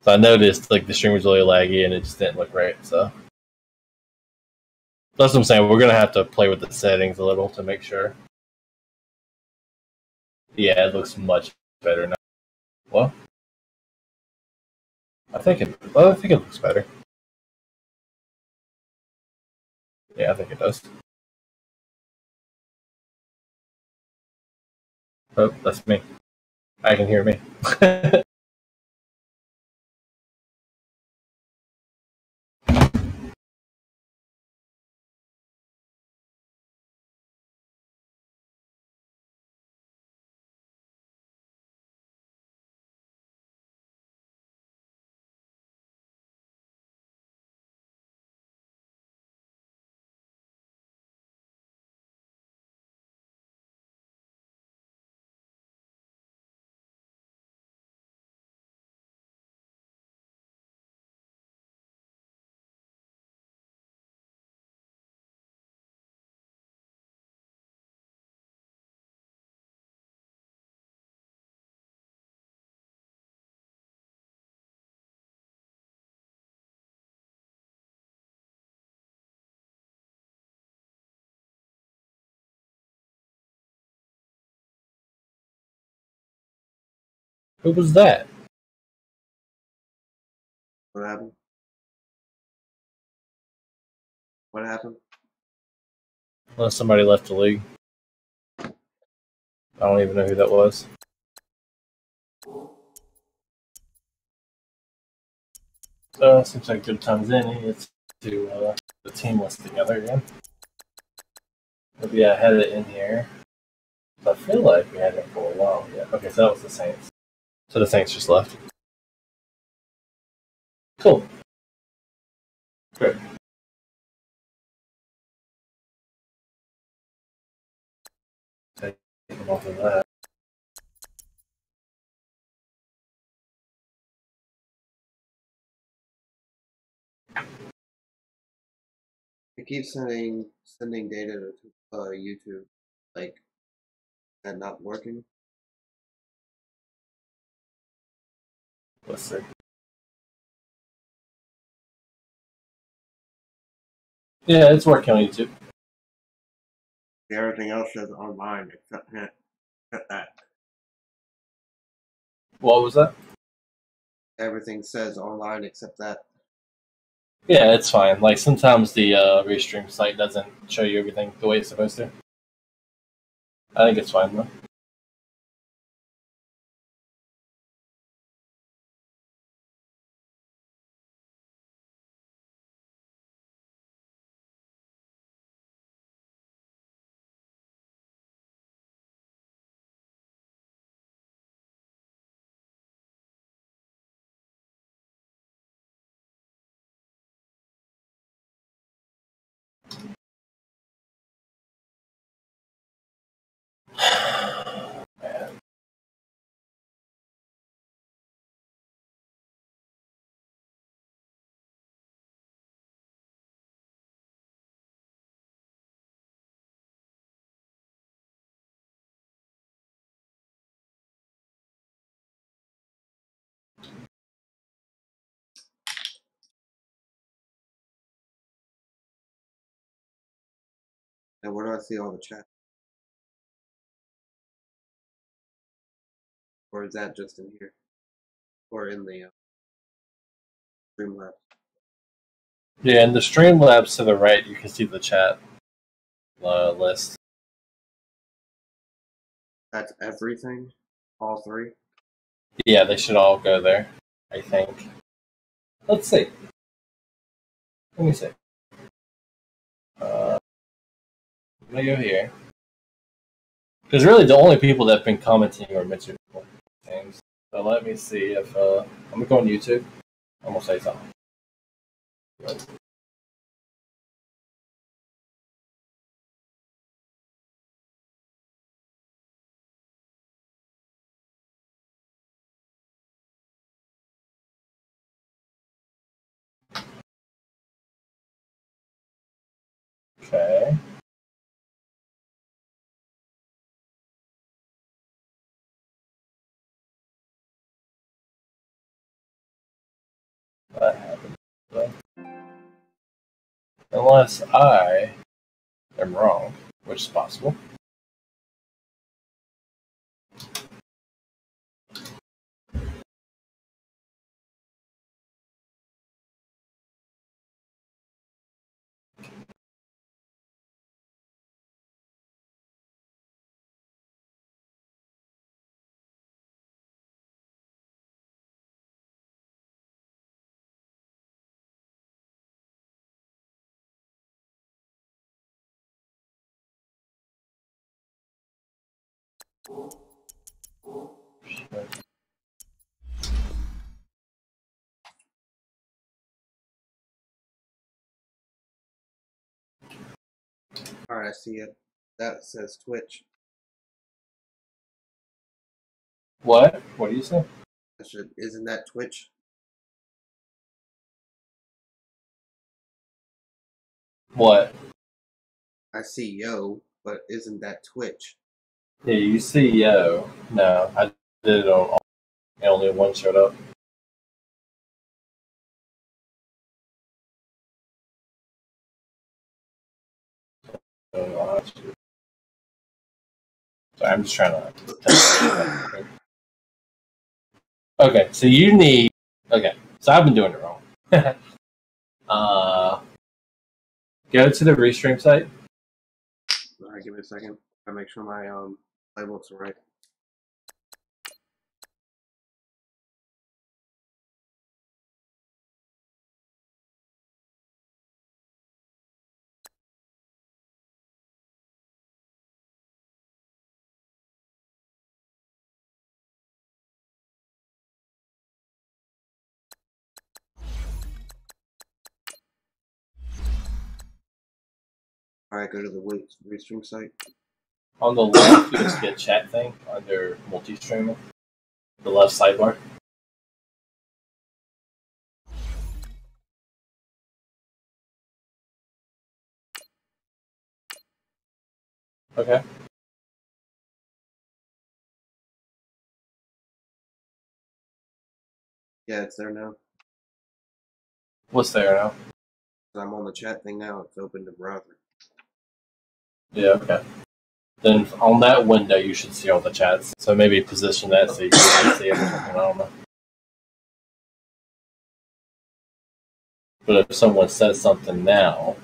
So I noticed like the stream was really laggy and it just didn't look right. So that's what I'm saying. We're gonna have to play with the settings a little to make sure. Yeah, it looks much better now. Well, I think it looks better. Yeah, I think it does. Oh, that's me. I can hear me. Who was that? What happened? What happened? Unless somebody left the league. I don't even know who that was. Seems like good times in. He gets to the team list together again. Maybe I had it in here. I feel like we had it for a while. Yeah. Okay, so that was the Saints. So the Saints just left. Cool. Great. Take them off of that. It keeps sending data to YouTube, like that not working. Let's see. Yeah, it's working on YouTube. Everything else says online except that. What was that? Everything says online except that. Yeah, it's fine. Like sometimes the restream site doesn't show you everything the way it's supposed to. I think it's fine though. And where do I see all the chat? Or is that just in here? Or in the Streamlabs? Yeah, in the Streamlabs to the right, you can see the chat list. That's everything? All three? Yeah, they should all go there, I think. Let's see. Let me see. I'm gonna go here. Because really, the only people that have been commenting are Mitchell names. So let me see if I'm gonna go on YouTube. I'm gonna say something. Okay. That happened. So, unless I am wrong, which is possible. Alright, I see it. That says Twitch. What? What do you say? Isn't that Twitch? What? I see yo, but isn't that Twitch? Yeah, you see yo. No, I did it on all, and only one showed up. Sorry, I'm just trying to. Okay, so you need. Okay, so I've been doing it wrong. Go to the restream site. Alright, give me a second. I make sure my playbooks are right. Alright, go to the restream site. On the left, you just get chat thing under multi-streaming. The left sidebar. Okay. Yeah, it's there now. What's there now? I'm on the chat thing now. It's open to browser. Yeah, okay. Then on that window, you should see all the chats. So maybe position that so you can see everything. I don't know. But if someone says something now,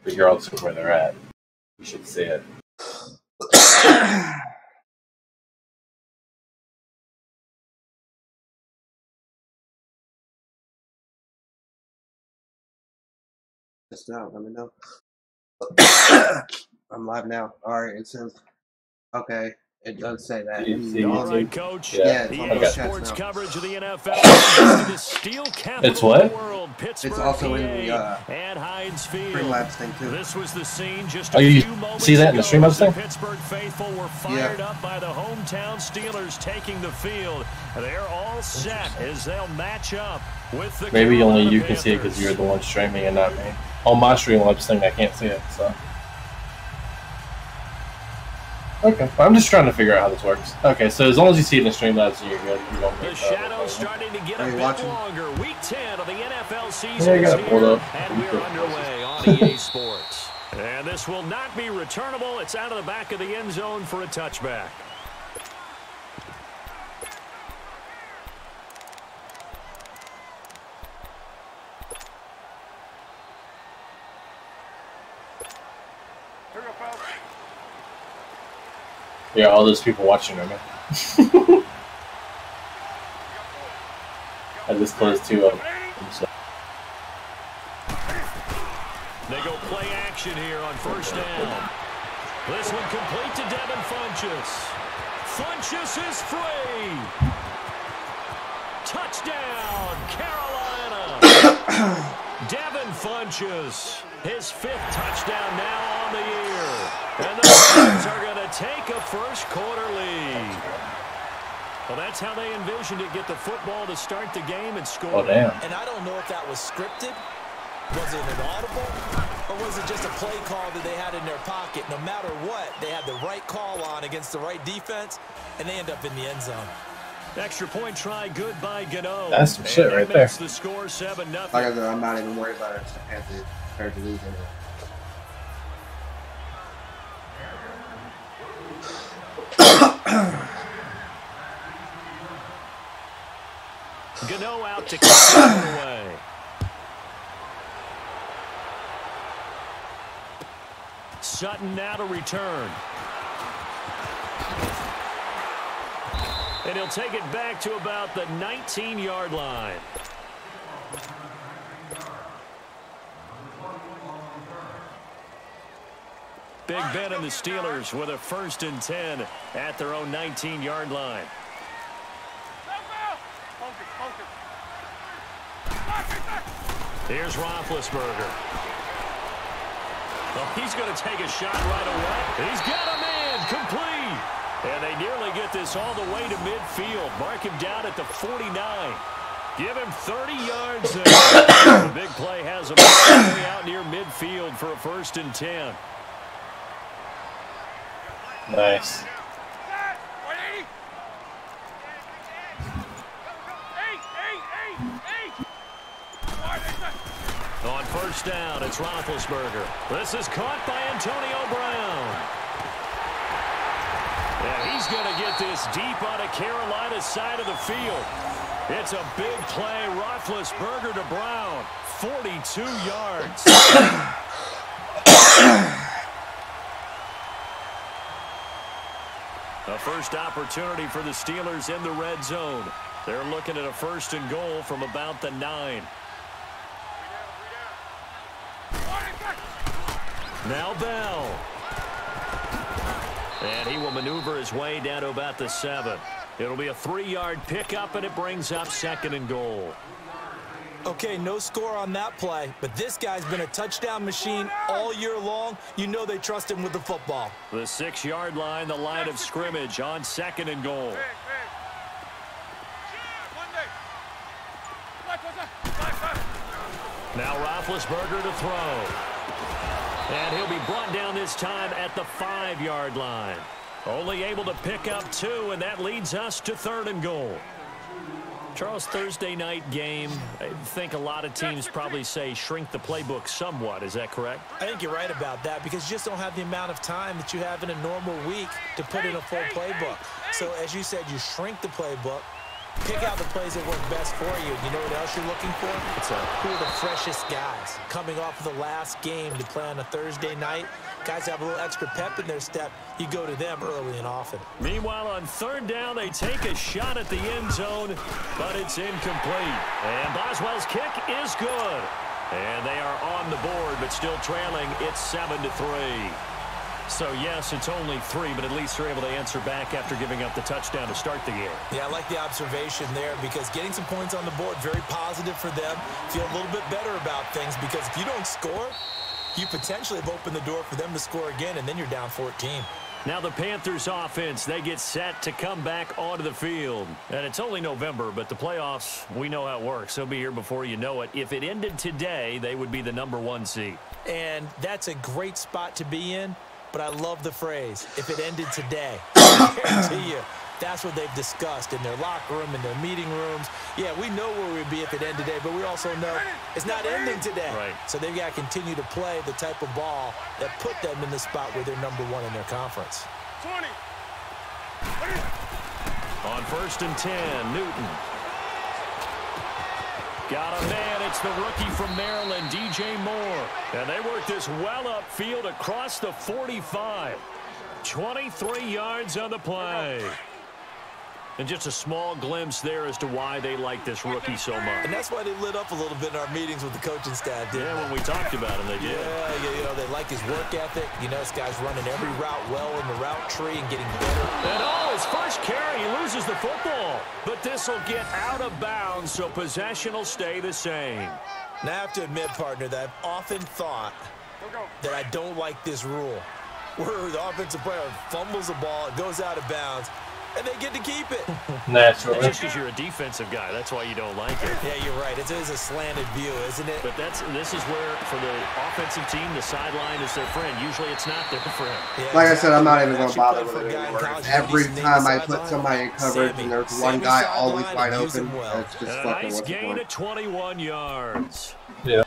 regardless of where they're at, you should see it. Just out. Let me know. I'm live now. Alright, it says. Okay, it does say that. All right, Coach. Yeah, the okay. sports coverage of the NFL. The steel capital It's what? of the world, Pittsburgh, It's also PA, in the at Heinz Field. Streamlabs thing too. This was the scene just Oh, a you few moments see that in the ago Streamlabs as the thing? Pittsburgh faithful were fired up by the hometown Steelers taking the field. They're all set as they'll match up with the Maybe Carolina only you Panthers. can see it because you're the one streaming and not me. On my Streamlabs thing, I can't see it. So. Okay, I'm just trying to figure out how this works. Okay, so as long as you see it in the Streamlabs, you're good. You don't The need shadows starting to get a bit watching? longer. Week 10 of the NFL season Yeah, you is got it pulled here, up. and we're underway on EA Sports. And this will not be returnable. It's out of the back of the end zone for a touchback. Yeah, all those people watching right now. I just closed two of them. So. They go play action here on first down. This one complete to Devin Funchess. Funchess is free. Touchdown, Carolina. Devin Funchess, his 5th touchdown now on the year. And the Panthers are going to take a first quarter lead. Well, that's how they envisioned it, get the football to start the game and score. Oh, damn. And I don't know if that was scripted. Was it an audible? Or was it just a play call that they had in their pocket? No matter what, they had the right call on against the right defense, and they end up in the end zone. Extra point try good by Gano. That's some shit right there. The score 7-0. Like I said, I'm not even worried about it. I have to lose anyway. Gano out to kick it away. Sutton now to return. And he'll take it back to about the 19-yard line. Big Ben and the Steelers with a 1st and 10 at their own 19-yard line. Here's Roethlisberger. Oh, he's going to take a shot right away. He's got a man complete. And they nearly get this all the way to midfield. Mark him down at the 49. Give him 30 yards there. The big play has him all the way out near midfield for a 1st and 10. Nice. On 1st down, it's Roethlisberger. This is caught by Antonio Brown. And he's going to get this deep on a Carolina side of the field. It's a big play. Roethlisberger to Brown. 42 yards. A first opportunity for the Steelers in the red zone. They're looking at a 1st and goal from about the 9. Now Bell. And he will maneuver his way down to about the 7. It'll be a 3-yard pickup, and it brings up 2nd and goal. Okay, no score on that play, but this guy's been a touchdown machine all year long. You know they trust him with the football. The 6-yard line, the line of scrimmage on 2nd and goal. Now Roethlisberger to throw. And he'll be brought down this time at the 5-yard line. Only able to pick up 2, and that leads us to 3rd and goal. Charles, Thursday night game, I think a lot of teams probably say shrink the playbook somewhat. Is that correct? I think you're right about that because you just don't have the amount of time that you have in a normal week to put in a full playbook. So, as you said, you shrink the playbook, pick out the plays that work best for you. You know what else you're looking for? Who are the freshest guys coming off of the last game to play on a Thursday night? Guys have a little extra pep in their step. You go to them early and often. Meanwhile, on 3rd down, they take a shot at the end zone, but it's incomplete. And Boswell's kick is good. And they are on the board, but still trailing. It's 7-3. So, yes, it's only 3, but at least they're able to answer back after giving up the touchdown to start the game. Yeah, I like the observation there because getting some points on the board, very positive for them. Feel a little bit better about things because if you don't score, you potentially have opened the door for them to score again, and then you're down 14. Now the Panthers offense, they get set to come back onto the field. And it's only November, but the playoffs, we know how it works. They'll be here before you know it. If it ended today, they would be the #1 seed. And that's a great spot to be in. But I love the phrase, if it ended today. I guarantee you, that's what they've discussed in their locker room, in their meeting rooms. Yeah, we know where we'd be if it ended today, but we also know it's not ending today. Right. So they've got to continue to play the type of ball that put them in the spot where they're #1 in their conference. 20. On 1st and 10, Newton. Got a man. It's the rookie from Maryland, DJ Moore. And they work this well upfield across the 45. 23 yards on the play. And just a small glimpse there as to why they like this rookie so much. And that's why they lit up a little bit in our meetings with the coaching staff, didn't they? When we talked about him, they did. Yeah, you know, they like his work ethic. You know, this guy's running every route well in the route tree and getting better. And his first carry, he loses the football. But this will get out of bounds, so possession will stay the same. Now, I have to admit, partner, that I've often thought that I don't like this rule, where the offensive player fumbles the ball, it goes out of bounds, and they get to keep it. Naturally. Just because you're a defensive guy, that's why you don't like it. Yeah, you're right. It is a slanted view, isn't it? But this is where, for the offensive team, the sideline is their friend. Usually it's not there for him. Yeah, like I said, I'm not even going to bother with it anymore. Every time I put somebody in coverage and there's one guy always wide open, it's just fucking nice gain of 21 yards. Yeah.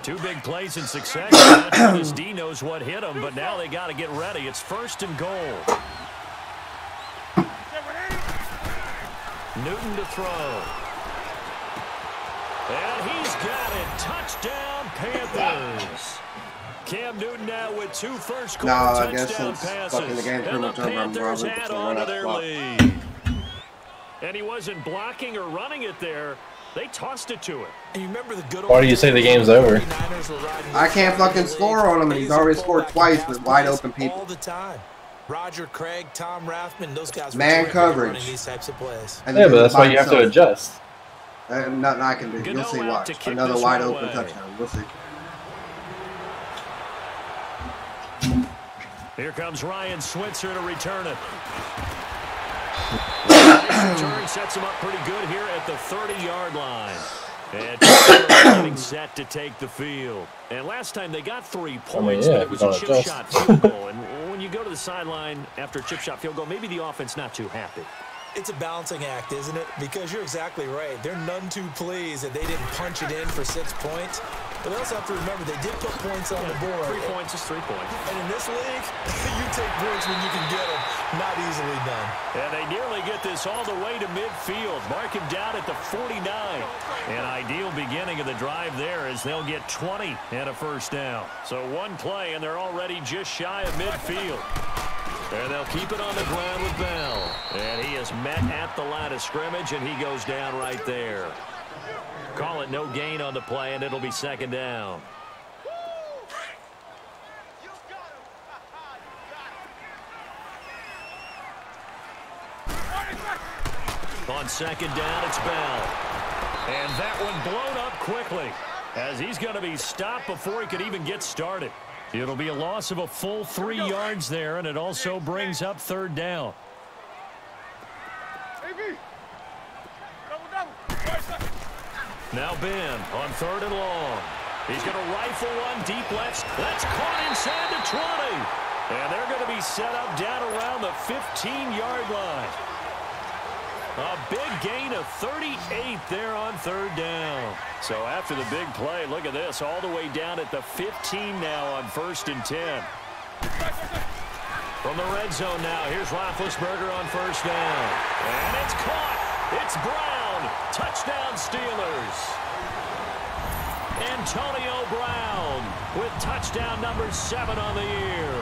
2 big plays in succession. This D knows what hit him, but now they got to get ready. It's 1st and goal. Newton to throw. And he's got it. Touchdown, Panthers. Cam Newton now with 2 first-quarter touchdown passes. The game's and the Panthers add on to their lead. And he wasn't blocking or running it there. They tossed it to him. And you remember the good Why do you say the game's over? I can't fucking score on him, and he's already scored twice with wide open people. All the time. Roger Craig, Tom Rathman, those guys man coverage. Running these types of plays. Yeah, but that's why you have to adjust. Nothing I can do. You'll see. Watch another wide open touchdown. We'll see. Here comes Ryan Switzer to return it. Return sets him up pretty good here at the 30-yard line. And getting set to take the field. And last time they got 3 points, but it was a chip shot field goal. And when you go to the sideline after a chip shot field goal, maybe the offense not too happy. It's a balancing act, isn't it? Because you're exactly right. They're none too pleased that they didn't punch it in for 6 points. But they also have to remember they did put points on the board. 3 points is 3 points. And in this league, you take points when you can get them. Not easily done. And they nearly get this all the way to midfield. Mark him down at the 49. An ideal beginning of the drive there as they'll get 20 and a first down. So 1 play, and they're already just shy of midfield. And they'll keep it on the ground with Bell. And he is met at the line of scrimmage, and he goes down right there. Call it no gain on the play, and it'll be 2nd down. On 2nd down, it's Bell. And that one blown up quickly as he's going to be stopped before he could even get started. It'll be a loss of a full 3 yards there, and it also brings up 3rd down. Now Ben on 3rd and long. He's going to rifle one deep left. That's caught inside the 20. And they're going to be set up down around the 15-yard line. A big gain of 38 there on 3rd down. So after the big play, look at this, all the way down at the 15 now on 1st and 10. From the red zone now, here's Roethlisberger on 1st down. And it's caught. It's Brown. Touchdown Steelers. Antonio Brown with touchdown number 7 on the year.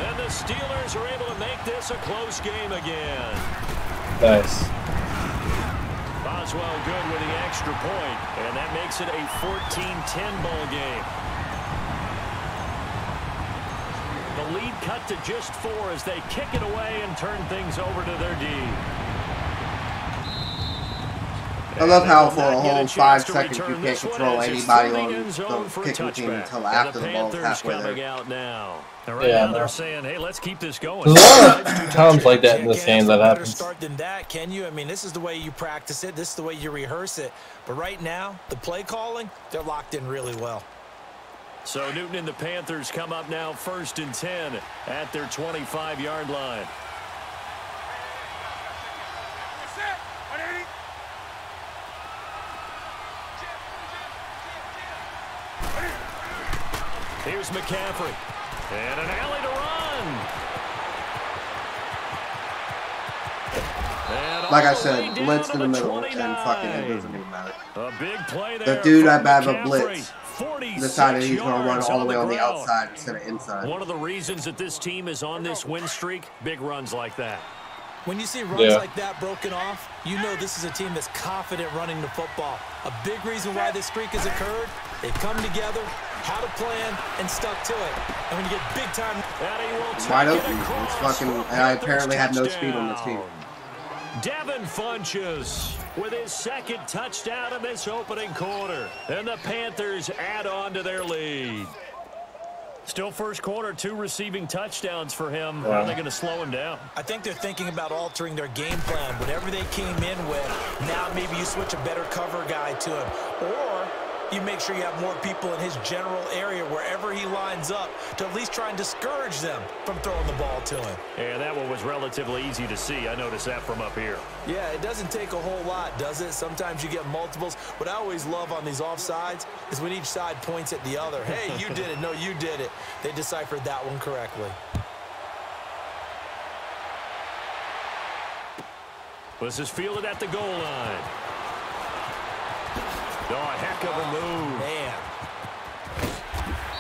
And the Steelers are able to make this a close game again. Nice. Boswell good with the extra point, and that makes it a 14-10 ball game. The lead cut to just 4 as they kick it away and turn things over to their D. I love how for a whole 5 seconds you can't control anybody on the kicking team until after the ball's halfway there. Out now. Right now they're saying, hey, let's keep this going. There's a lot of times like that in this game that happens. Start than that, can you? I mean, this is the way you practice it. This is the way you rehearse it. But right now, the play calling, they're locked in really well. So Newton and the Panthers come up now 1st and 10 at their 25-yard line. Here's McCaffrey. And an alley to run. And like I said, blitz in the middle, and fucking it doesn't even matter. A big play there. The dude I have a blitz decided he's going to run all the way on the outside instead of inside. One of the reasons that this team is on this win streak, big runs like that. When you see runs like that broken off, you know this is a team that's confident running the football. A big reason why this streak has occurred, they've come together, had a plan, and stuck to it. And when you get big time, wide open. It's fucking. I apparently have no speed on this team. Devin Funchess with his 2nd touchdown in this opening quarter. And the Panthers add on to their lead. Still first quarter, 2 receiving touchdowns for him. How are they going to slow him down? I think they're thinking about altering their game plan. Whatever they came in with, now maybe you switch a better cover guy to him. Or you make sure you have more people in his general area wherever he lines up to at least try and discourage them from throwing the ball to him. And that one was relatively easy to see. I noticed that from up here. Yeah, it doesn't take a whole lot, does it? Sometimes you get multiples. What I always love on these offsides is when each side points at the other. Hey, you did it. No, you did it. They deciphered that one correctly. This is fielded at the goal line. Oh, a heck of a move. Man.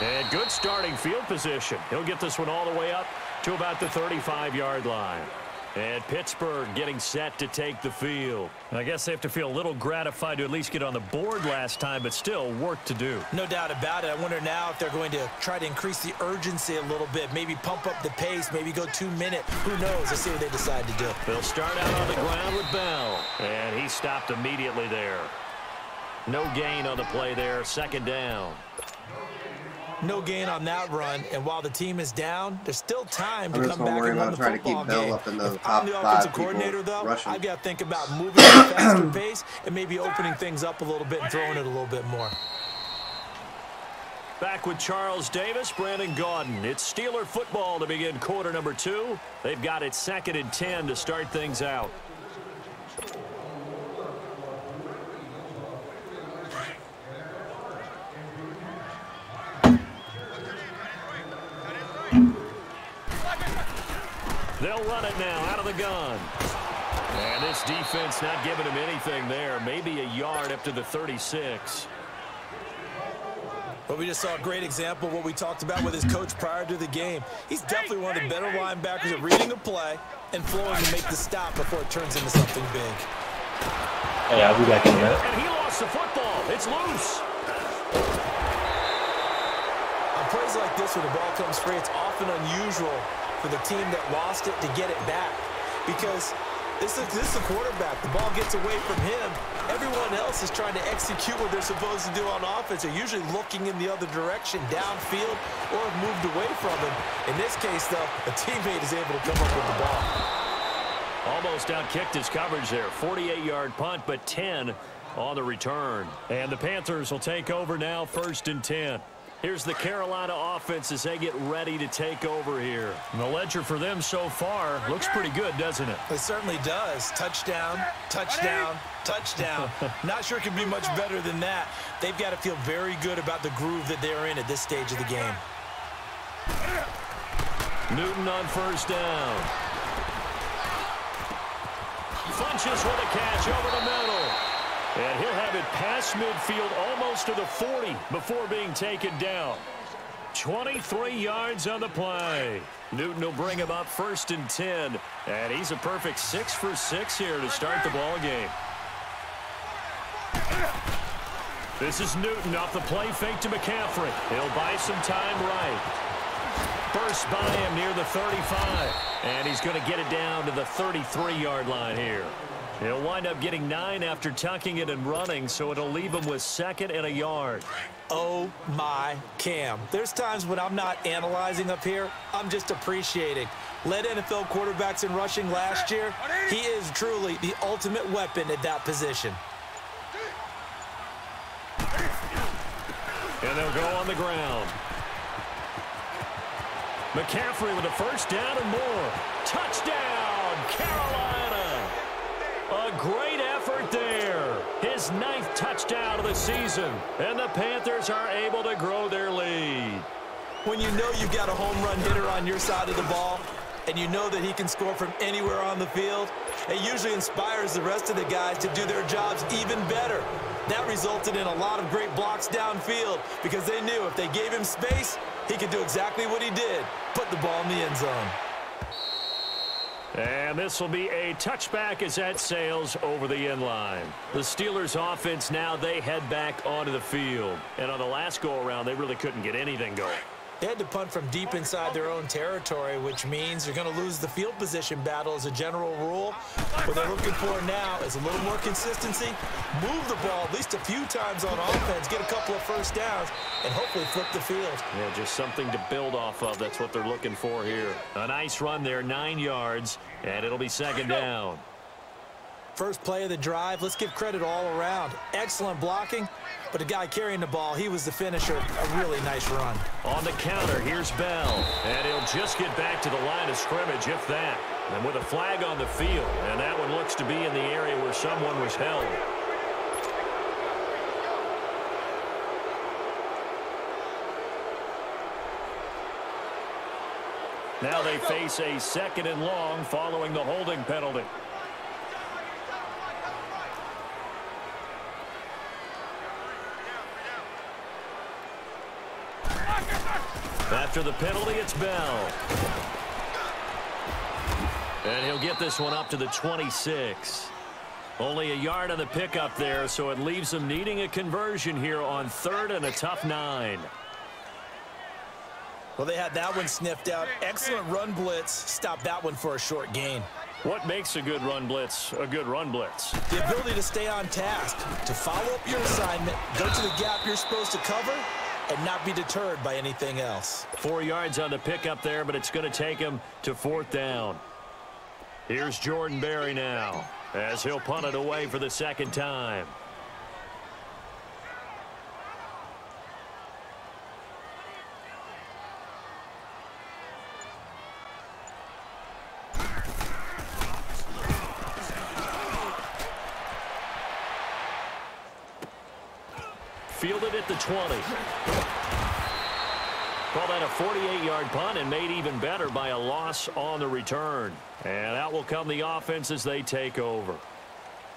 And good starting field position. He'll get this one all the way up to about the 35-yard line. And Pittsburgh getting set to take the field. I guess they have to feel a little gratified to at least get on the board last time, but still work to do. No doubt about it. I wonder now if they're going to try to increase the urgency a little bit, maybe pump up the pace, maybe go 2-minute. Who knows? Let's see what they decide to do. They'll start out on the ground with Bell. And he stopped immediately there. No gain on the play there, second down. No gain on that run, and while the team is down, there's still time to come back and run the trying to keep football Bell game. up in the If top I'm the 5 offensive people coordinator, though, rushing. I've got to think about moving at a faster pace and maybe opening things up a little bit and throwing it a little bit more. Back with Charles Davis, Brandon Gaudin. It's Steeler football to begin quarter number 2. They've got it 2nd and 10 to start things out. They'll run it now out of the gun. And this defense not giving him anything there. Maybe a yard up to the 36. But we just saw a great example of what we talked about with his coach prior to the game. He's definitely one of the better linebackers at reading a play and flowing to make the stop before it turns into something big. Hey, I'll be back in a minute. And he lost the football. It's loose. On plays like this where the ball comes free, it's often unusual for the team that lost it to get it back, because this is the quarterback. The ball gets away from him. Everyone else is trying to execute what they're supposed to do on offense. They're usually looking in the other direction, downfield, or have moved away from him. In this case, though, a teammate is able to come up with the ball. Almost outkicked his coverage there. 48-yard punt, but 10 on the return. And the Panthers will take over now, 1st and 10. Here's the Carolina offense as they get ready to take over here. And the ledger for them so far looks pretty good, doesn't it? It certainly does. Touchdown, touchdown, touchdown. Not sure it can be much better than that. They've got to feel very good about the groove that they're in at this stage of the game. Newton on 1st down. Funches with a catch over the middle. And he'll have it past midfield almost to the 40 before being taken down. 23 yards on the play. Newton will bring him up 1st and 10. And he's a perfect 6 for 6 here to start the ball game. This is Newton off the play fake to McCaffrey. He'll buy some time right. Burst by him near the 35. And he's going to get it down to the 33-yard line here. He'll wind up getting 9 after tucking it and running, so it'll leave him with 2nd and a yard. Oh, my Cam. There's times when I'm not analyzing up here. I'm just appreciating. Led NFL quarterbacks in rushing last year. He is truly the ultimate weapon at that position. And they'll go on the ground. McCaffrey with a 1st down and more. Touchdown, Carolina. A great effort there. His 9th touchdown of the season. And the Panthers are able to grow their lead. When you know you've got a home run hitter on your side of the ball, and you know that he can score from anywhere on the field, it usually inspires the rest of the guys to do their jobs even better. That resulted in a lot of great blocks downfield because they knew if they gave him space, he could do exactly what he did, put the ball in the end zone. And this will be a touchback as that sails over the end line. The Steelers offense now, they head back onto the field. And on the last go-around, they really couldn't get anything going. They had to punt from deep inside their own territory, which means you're going to lose the field position battle as a general rule. What they're looking for now is a little more consistency, move the ball at least a few times on offense, get a couple of first downs, and hopefully flip the field. Yeah, just something to build off of. That's what they're looking for here. A nice run there, 9 yards, and it'll be second down. First play of the drive, let's give credit all around. Excellent blocking, but the guy carrying the ball, he was the finisher. A really nice run. On the counter, here's Bell, and he'll just get back to the line of scrimmage, if that. And with a flag on the field, and that one looks to be in the area where someone was held. Now they face a 2nd and long following the holding penalty. After the penalty, it's Bell. And he'll get this one up to the 26. Only a yard on the pickup there, so it leaves him needing a conversion here on 3rd and a tough 9. Well, they had that one sniffed out. Excellent run blitz. Stop that one for a short gain. What makes a good run blitz a good run blitz? The ability to stay on task, to follow up your assignment, go to the gap you're supposed to cover, and not be deterred by anything else. 4 yards on the pickup there, but it's going to take him to 4th down. Here's Jordan Berry now, as he'll punt it away for the 2nd time. Fielded at the 20. Call that a 48-yard punt and made even better by a loss on the return. And out will come the offense as they take over.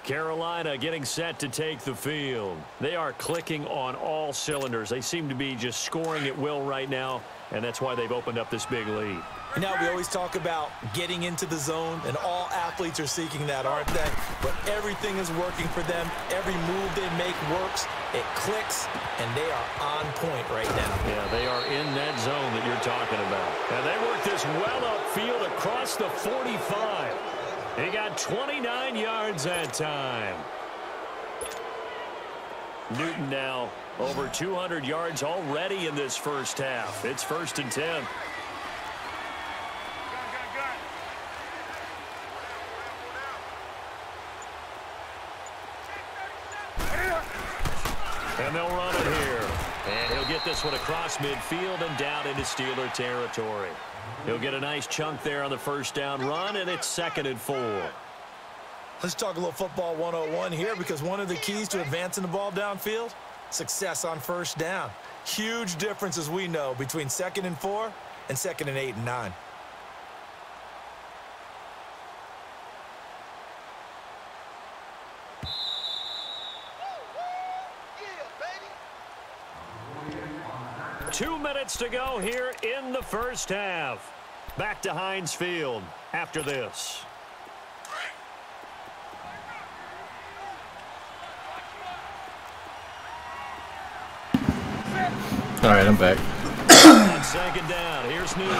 Carolina getting set to take the field. They are clicking on all cylinders. They seem to be just scoring at will right now, and that's why they've opened up this big lead. Now, we always talk about getting into the zone, and all athletes are seeking that, aren't they? But everything is working for them. Every move they make works. It clicks, and they are on point right now. Yeah, they are in that zone that you're talking about. And they work this well upfield across the 45. He got 29 yards that time. Newton now over 200 yards already in this first half. It's 1st and 10. And they'll run it here. And he'll get this one across midfield and down into Steeler territory. He'll get a nice chunk there on the first down run, and it's 2nd and 4. Let's talk a little football 101 here, because one of the keys to advancing the ball downfield, success on first down. Huge difference, as we know, between 2nd and 4 and 2nd and 8 and 9. Two minutes to go here in the first half. Back to Heinz Field after this. All right, I'm back. On 2nd down, here's Newton.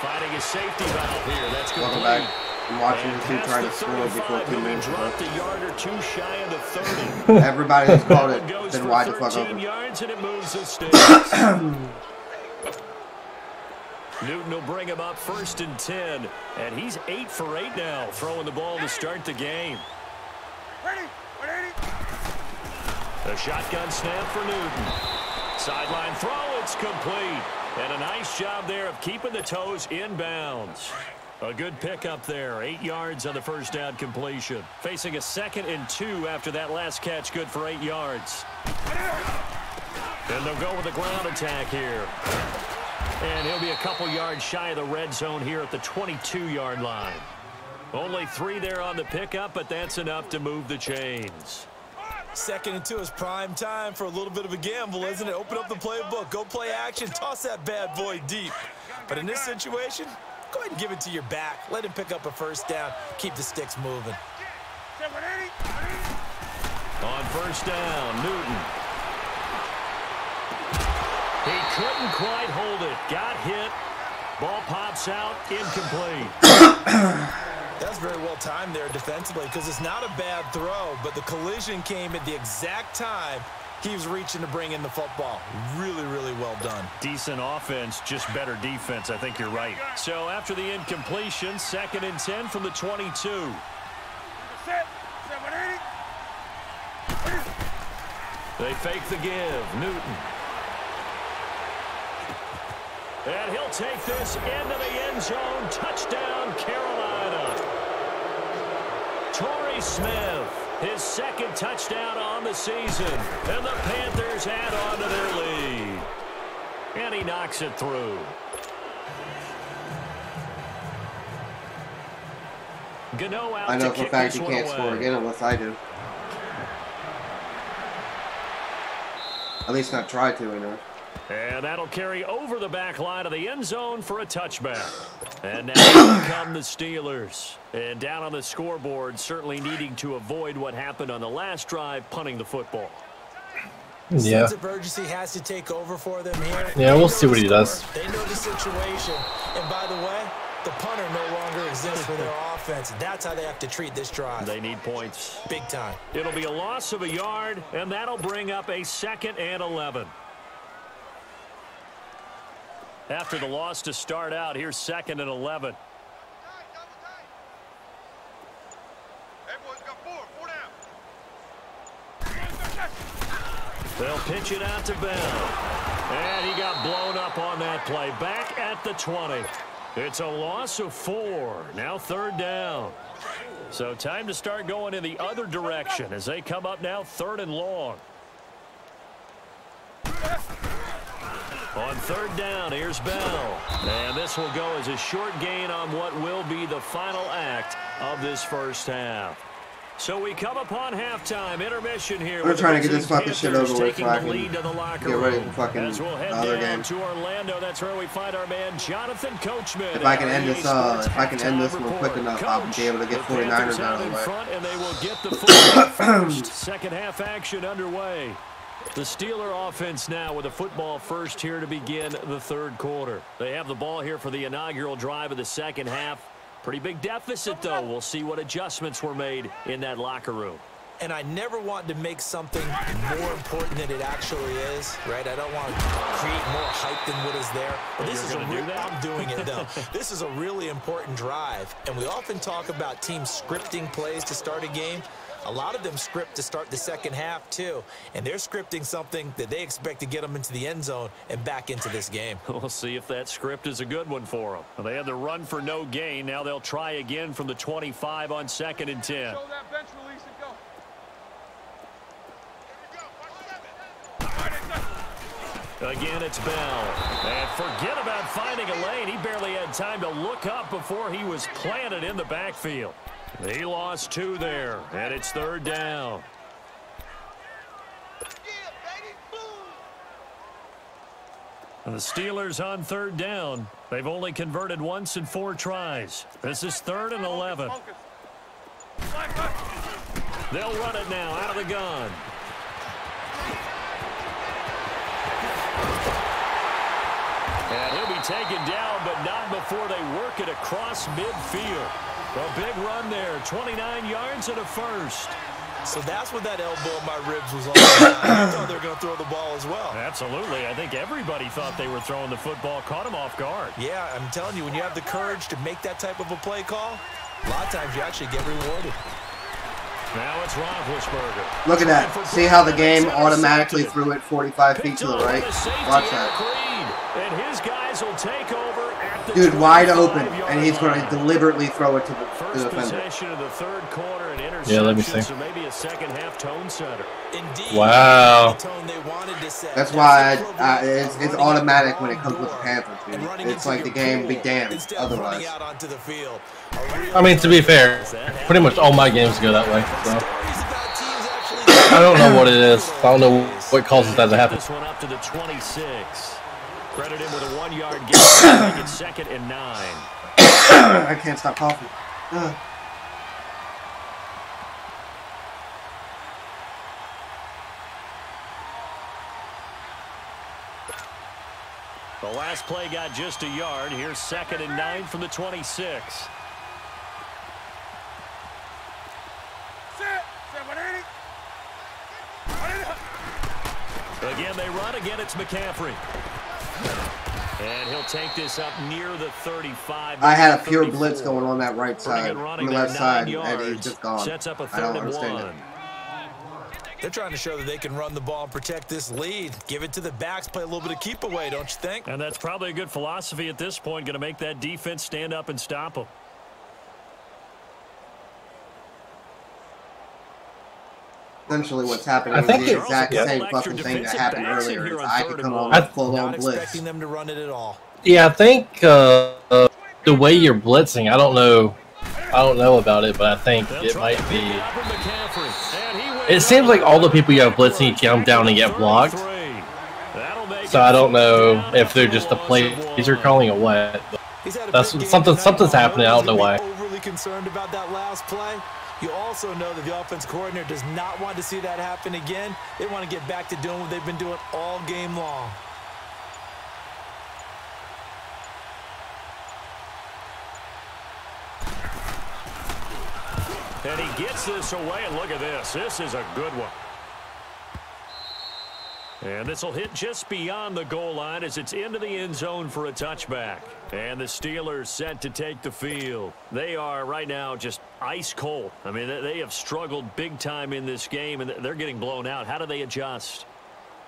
Fighting his safety valve here. That's complete. Welcome back. I'm watching this team trying to score before 2 minutes ago. Dropped a yard or two shy of the 30. Everybody who's called it been wide the fuck open. Yards and it moves the sticks. Newton will bring him up 1st and 10, and he's 8 for 8 now, throwing the ball to start the game. A shotgun snap for Newton. Sideline throw, it's complete. And a nice job there of keeping the toes in bounds. A good pickup there, 8 yards on the first down completion. Facing a 2nd and 2 after that last catch, good for 8 yards. And they'll go with a ground attack here. And he'll be a couple yards shy of the red zone here at the 22-yard line. Only 3 there on the pickup, but that's enough to move the chains. 2nd and 2 is prime time for a little bit of a gamble, isn't it? Open up the playbook, go play action, toss that bad boy deep. But in this situation, go ahead and give it to your back. Let him pick up a first down. Keep the sticks moving. On first down, Newton. He couldn't quite hold it. Got hit. Ball pops out. Incomplete. That's very well timed there defensively because it's not a bad throw, but the collision came at the exact time he was reaching to bring in the football. Really, really well done. Decent offense, just better defense. I think you're right. So after the incompletion, 2nd and 10 from the 22. They fake the give. Newton. And he'll take this into the end zone. Touchdown, Carolina. Torrey Smith, his 2nd touchdown on the season. And the Panthers add on to their lead. And he knocks it through. Gano out I know to for a kick fact this he one can't away. score again unless I do. At least not try to, anyway. And that'll carry over the back line of the end zone for a touchback. And now come the Steelers. And down on the scoreboard, certainly needing to avoid what happened on the last drive, punting the football. Yeah. Sense of urgency has to take over for them here. Yeah, we'll see what he does. They know the situation. And by the way, the punter no longer exists for their offense. That's how they have to treat this drive. They need points. Big time. It'll be a loss of a yard, and that'll bring up a 2nd and 11. After the loss to start out, here's 2nd and 11. They'll pitch it out to Bell. And he got blown up on that play. Back at the 20. It's a loss of 4. Now 3rd down. So time to start going in the other direction as they come up now 3rd and long. On 3rd down, here's Bell. And this will go as a short gain on what will be the final act of this first half. So we come upon halftime, intermission here. We're trying to get this fucking shit over with so I can get ready for fucking other game. To Orlando, that's where we find our man Jonathan Coachman. If I can end this one quick enough, I'll be able to get 49ers out of the way. Front, and they will get the football first. Second half action underway. The Steeler offense now with a football first here to begin the 3rd quarter. They have the ball here for the inaugural drive of the 2nd half. Pretty big deficit, though. We'll see what adjustments were made in that locker room. And I never want to make something more important than it actually is, right? I don't want to create more hype than what is there. But this is I'm doing it, though. This is a really important drive. And we often talk about teams scripting plays to start a game. A lot of them script to start the 2nd half, too. And they're scripting something that they expect to get them into the end zone and back into this game. We'll see if that script is a good one for them. Well, they had the run for no gain. Now they'll try again from the 25 on 2nd and 10. Show that bench release and go. Again, it's Bell. And forget about finding a lane. He barely had time to look up before he was planted in the backfield. He lost 2 there, and it's 3rd down. And the Steelers on 3rd down. They've only converted once in 4 tries. This is 3rd and 11. They'll run it now out of the gun. And he'll be taken down, but not before they work it across midfield. A big run there, 29 yards and a first. So that's what that elbow in my ribs was all about. I thought they were going to throw the ball as well. Absolutely. I think everybody thought they were throwing the football, caught him off guard. Yeah, I'm telling you, when you have the courage to make that type of a play call, a lot of times you actually get rewarded. Now it's Roethlisberger. Look at that. See how the game automatically threw it 45 feet to the right? Watch that. And his guys will take over at the dude, wide open, and he's going to deliberately throw it to the defender. Possession of the 3rd quarter and interception. Yeah, let me see. So maybe a 2nd half tone setter. Indeed. Wow. The tone they wanted to set. That's why it's automatic when it comes with the Panthers, dude. It's like the game be damned otherwise. I mean, to be fair, pretty much all my games go that way. So I don't know what it is. I don't know what causes that to happen. This one up to the 26. Credit him with a 1-yard gain. Make it 2nd and 9. I can't stop coughing. The last play got just a yard. Here's 2nd and 9 from the 26. Again, they run. Again, it's McCaffrey. And he'll take this up near the 35. I had a pure blitz going on that right side, on the left side, and he's just gone. Sets up a I don't 3rd and understand 1. it. They're trying to show that they can run the ball and protect this lead. Give it to the backs, play a little bit of keep away, don't you think? And that's probably a good philosophy at this point, going to make that defense stand up and stop them. Essentially what's happening is the exact same fucking thing that happened earlier. I could come on with full-on blitz. Not expecting them to run it at all. Yeah, I think the way you're blitzing, I don't know about it, but I think it might be. It seems like all the people you have blitzing, you come down and get blocked. So I don't know if they're just the plays are calling or what. That's something's happening. I don't know why. Overly concerned about that last play. You also know that the offense coordinator does not want to see that happen again. They want to get back to doing what they've been doing all game long. And he gets this away, and look at this. This is a good one. And this will hit just beyond the goal line as it's into the end zone for a touchback. And the Steelers set to take the field. They are right now just ice cold. I mean, they have struggled big time in this game, and they're getting blown out. How do they adjust?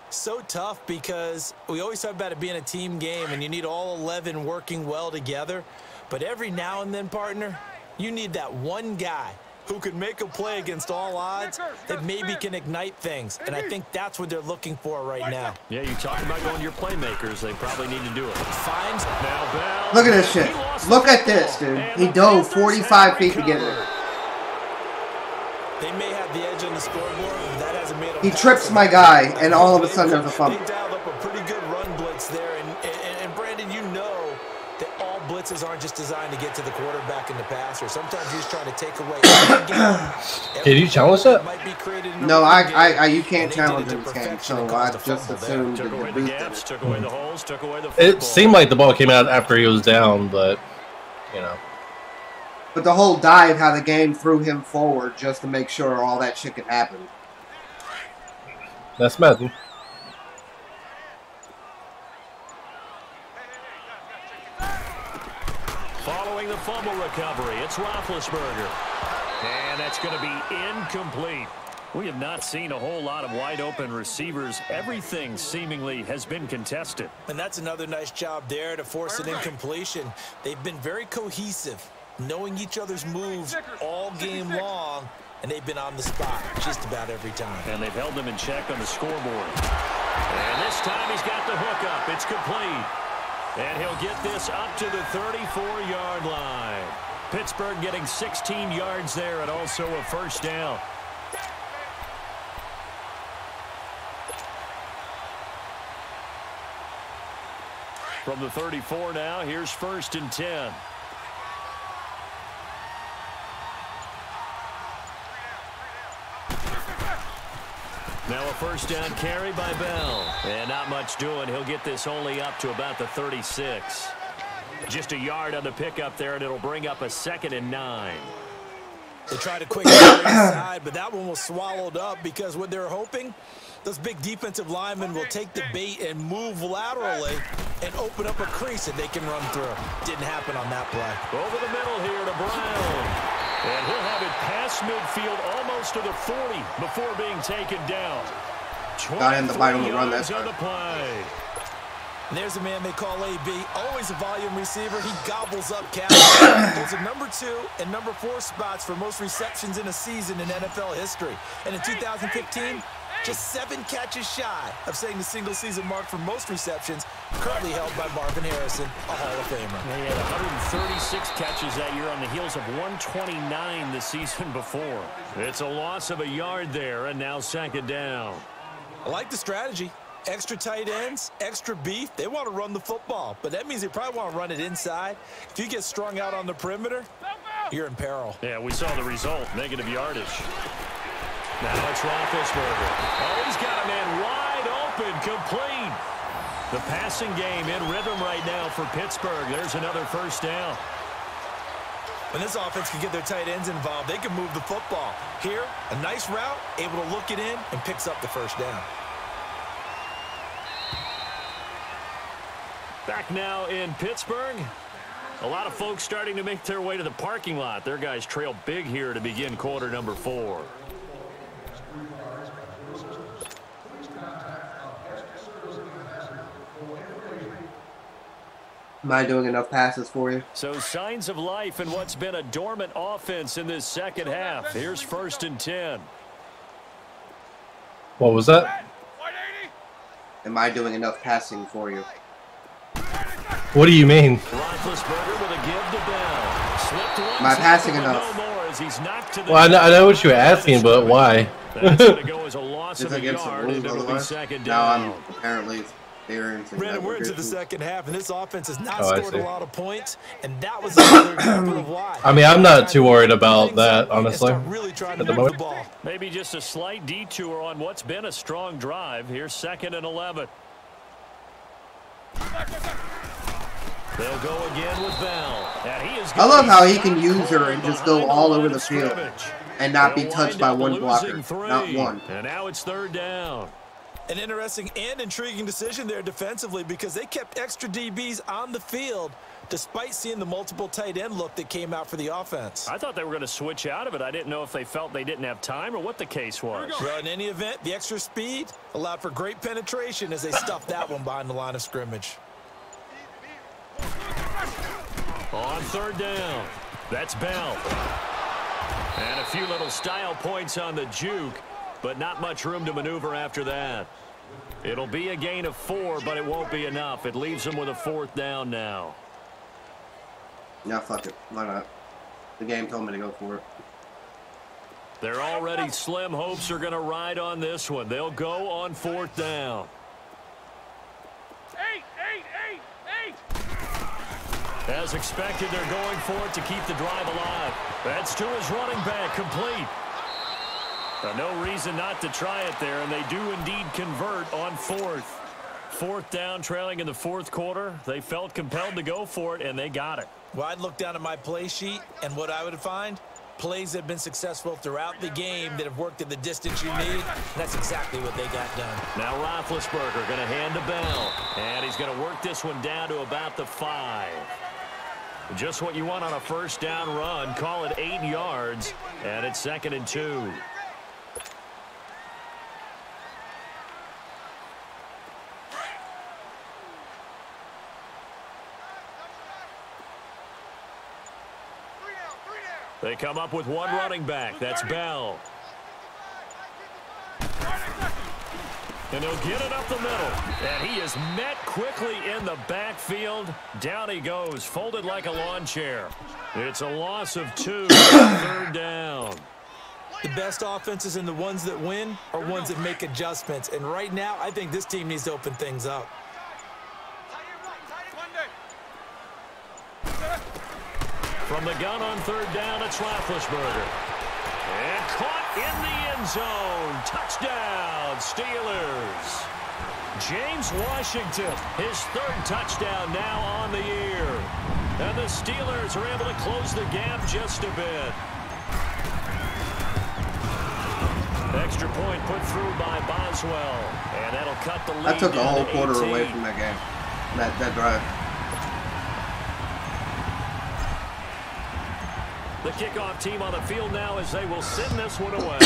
So tough because we always talk about it being a team game, and you need all 11 working well together. But every now and then, partner, you need that one guy who can make a play against all odds that maybe can ignite things. And I think that's what they're looking for right now. Yeah, you talk about going to your playmakers. They probably need to do it. Finds now Bell. Look at this shit. Look at this, dude. He dove 45 feet to get it. They may have the edge on the scoreboard, but that hasn't made them. He trips my guy, and all of a sudden there's a fumble. They dialed up a pretty good run blitz there. And Brandon, you know that all blitzes aren't just designed to get to the quarterback and the passer. Sometimes you're just trying to take away. Did you challenge that? No, you can't challenge in this game, so I just assumed that you boosted it. It seemed like the ball came out after he was down, but, you know. But the whole dive, how the game threw him forward just to make sure all that shit could happen. That's Madden. Following the fumble recovery, it's Roethlisberger. And that's going to be incomplete. We have not seen a whole lot of wide-open receivers. Everything seemingly has been contested. And that's another nice job there to force an incompletion. They've been very cohesive, knowing each other's moves all game long, and they've been on the spot just about every time. And they've held them in check on the scoreboard. And this time he's got the hook up. It's complete. And he'll get this up to the 34-yard line. Pittsburgh getting 16 yards there and also a first down. From the 34 now, here's 1st and 10. Now a first down carry by Bell. And not much doing. He'll get this only up to about the 36. Just a yard on the pickup there, and it'll bring up a 2nd and 9. They tried a quick inside, but that one was swallowed up because what they're hoping, those big defensive linemen will take the bait and move laterally and open up a crease that they can run through. Didn't happen on that play. Over the middle here to Brown. And he'll have it past midfield almost to the 40 before being taken down. Got him the bite on the run that on the play. And there's a man they call AB, always a volume receiver. He gobbles up catches. There's a number 2 and number 4 spots for most receptions in a season in NFL history. And in 2015, just 7 catches shy of setting the single-season mark for most receptions, currently held by Marvin Harrison, a Hall of Famer. He had 136 catches that year on the heels of 129 the season before. It's a loss of a yard there, and now 2nd down. I like the strategy. Extra tight ends, extra beef. They want to run the football, but that means they probably want to run it inside. If you get strung out on the perimeter, you're in peril. Yeah, we saw the result, negative yardage. Now it's Roethlisberger. Oh, he's got a man wide open, complete. The passing game in rhythm right now for Pittsburgh. There's another first down. When this offense can get their tight ends involved, they can move the football. Here, a nice route, able to look it in, and picks up the first down. Back now in Pittsburgh. A lot of folks starting to make their way to the parking lot. Their guys trail big here to begin quarter number 4. Am I doing enough passes for you? So signs of life in what's been a dormant offense in this second half. Here's 1st and 10. What was that? Am I doing enough passing for you? What do you mean? Roethlisberger with a give to Bell. Slipped one. Am I passing enough? No more as he's knocked to the Well, I know what you were asking, but why? That's going to go as a loss of a Against the yard, rules and it'll be otherwise? second Now down. I'm apparently experiencing Brandon, that we're into the condition. second half, and this offense has not Oh, I scored see. a lot of points, and that was another example of why. I mean, I'm not too worried about that, honestly. Really trying to At the move the moment. ball. Maybe just a slight detour on what's been a strong drive. Here's 2nd and 11. They'll go again with Bell. And he is I love how he can use her and just go all over the field and not be touched by one blocker. Not one. And now it's 3rd down. An interesting and intriguing decision there defensively because they kept extra DBs on the field despite seeing the multiple tight end look that came out for the offense. I thought they were going to switch out of it. I didn't know if they felt they didn't have time or what the case was. Well, in any event, the extra speed allowed for great penetration as they stuffed that one behind the line of scrimmage. On 3rd down, that's Bell. And a few little style points on the juke, but not much room to maneuver after that. It'll be a gain of 4, but it won't be enough. It leaves them with a 4th down now. Yeah, fuck it. Why not? The game told me to go for it. Their already slim hopes are going to ride on this one. They'll go on 4th down. As expected, they're going for it to keep the drive alive. That's to his running back, complete. No reason not to try it there, and they do indeed convert on 4th. 4th down, trailing in the 4th quarter. They felt compelled to go for it, and they got it. Well, I'd look down at my play sheet, and what I would find, plays that have been successful throughout the game that have worked at the distance you need. That's exactly what they got done. Now Roethlisberger going to hand to Bell, and he's going to work this one down to about the 5. Just what you want on a 1st down run. Call it 8 yards, and it's 2nd and 2. They come up with one running back. That's Bell. And he'll get it up the middle. And he is met quickly in the backfield. Down he goes, folded like a lawn chair. It's a loss of 2. 3rd down. The best offenses and the ones that win are ones that make adjustments. And right now, I think this team needs to open things up. From the gun on 3rd down, it's Roethlisberger. And caught in the end zone. Touchdown, Steelers. James Washington, his 3rd touchdown now on the year. And the Steelers are able to close the gap just a bit. Extra point put through by Boswell. And that'll cut the lead. I took a whole quarter 18. away from that game. That drive. The kickoff team on the field now as they will send this one away.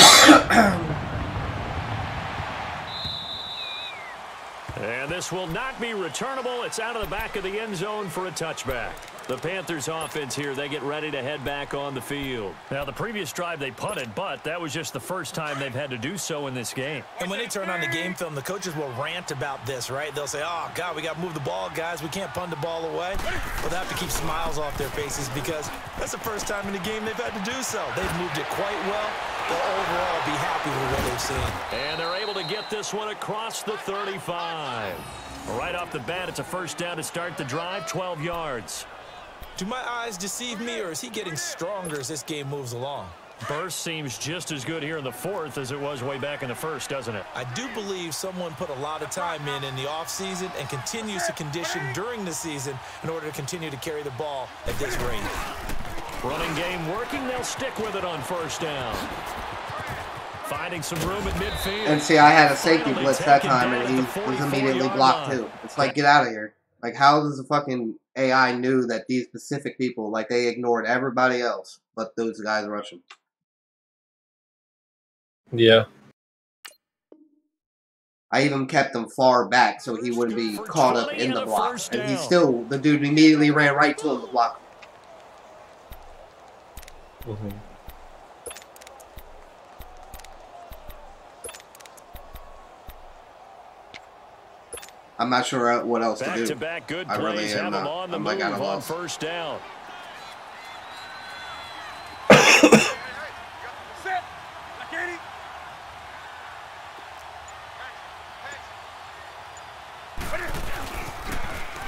And this will not be returnable. It's out of the back of the end zone for a touchback. The Panthers offense here, they get ready to head back on the field. Now, the previous drive they punted, but that was just the first time they've had to do so in this game. And when they turn on the game film, the coaches will rant about this, right? They'll say, oh, God, we got to move the ball, guys. We can't punt the ball away. Well, they have to keep smiles off their faces because that's the first time in the game they've had to do so. They've moved it quite well. They'll overall be happy with what they've seen. And they're able to get this one across the 35. Right off the bat, it's a 1st down to start the drive, 12 yards. Do my eyes deceive me, or is he getting stronger as this game moves along? Burst seems just as good here in the fourth as it was way back in the first, doesn't it? I do believe someone put a lot of time in the offseason and continues to condition during the season in order to continue to carry the ball at this rate. Running game working. They'll stick with it on first down. Finding some room at midfield. And see, I had a safety blitz that time, and he was immediately blocked too. It's like, get out of here. Like, how does the fucking AI knew that these specific people, like, they ignored everybody else but those guys rushing? Yeah. I even kept him far back so he wouldn't be caught up in the block. And he still, the dude immediately ran right to him to block him. Mm-hmm. I'm not sure what else to do. Back-to-back good I really plays am have him not. on the I'm move like at a on loss. first down.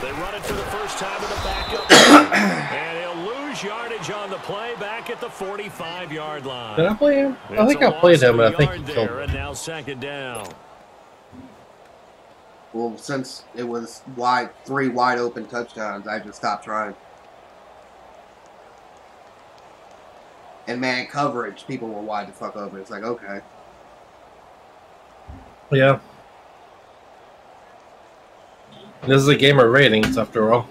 They run it for the first time in the backup. And he'll lose yardage on the play back at the 45-yard line. Did I play him? I think I played him, but I think he killed me. And now second down. Well, since it was three wide open touchdowns, I just stopped trying. And man coverage, people were wide the fuck open. It's like, okay. Yeah. This is a game of ratings, after all.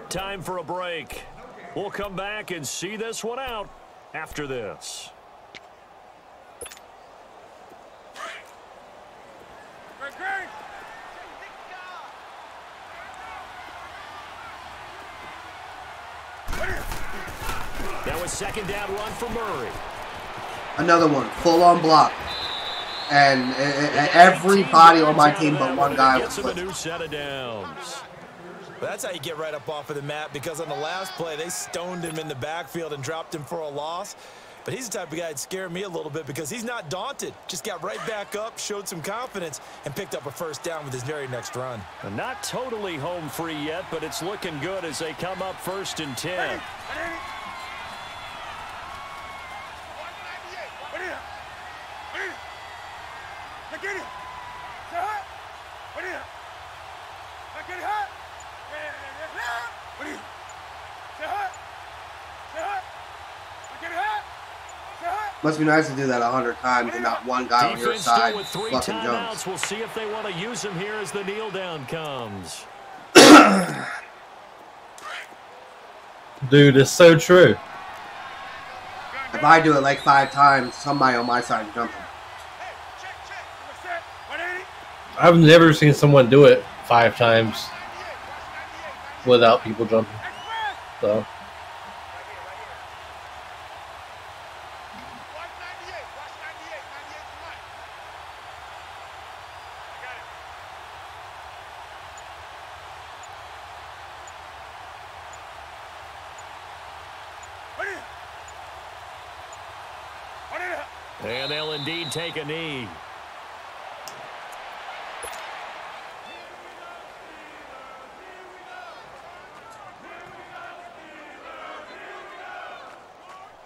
Time for a break. We'll come back and see this one out after this. That was second down run for Murray. Another one, full on block. And everybody on my team but one guy was a new set of downs. That's how you get right up off of the mat, because on the last play, they stoned him in the backfield and dropped him for a loss. But he's the type of guy that scared me a little bit because he's not daunted. Just got right back up, showed some confidence, and picked up a first down with his very next run. And not totally home free yet, but it's looking good as they come up 1st and 10. Must be nice to do that 100 times and not one guy on your side with 3 fucking timeouts. jumps. We'll see if they want to use him here as the kneel down comes. Dude, it's so true. If I do it like 5 times, somebody on my side is jumping. I've never seen someone do it 5 times without people jumping. So. And they'll indeed take a knee.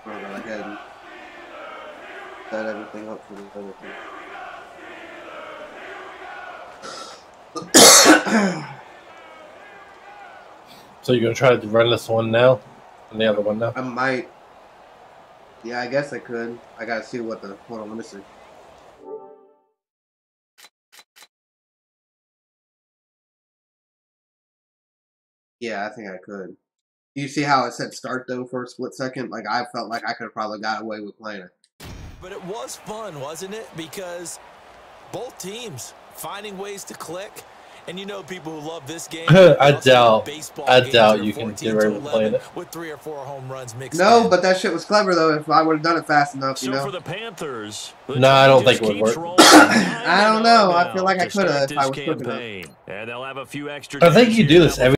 We're going to go ahead and set everything up for the other thing. So you're going to try to run this one now? And the other one now? I might. Yeah, I guess I could. I gotta see what the... Hold on, let me see. Yeah, I think I could. You see how it said start, though, for a split second? Like, I felt like I could have probably got away with playing it. But it was fun, wasn't it? Because both teams finding ways to click. And you know people who love this game. I doubt you can get away with playing it. With 3 or 4 home runs mixed No, in. but that shit was clever, though, if I would have done it fast enough, you know? So for the Panthers, No, I don't think it would work. I don't know. I feel like I could have if I was quick enough. And they'll have a few extra I think you do this every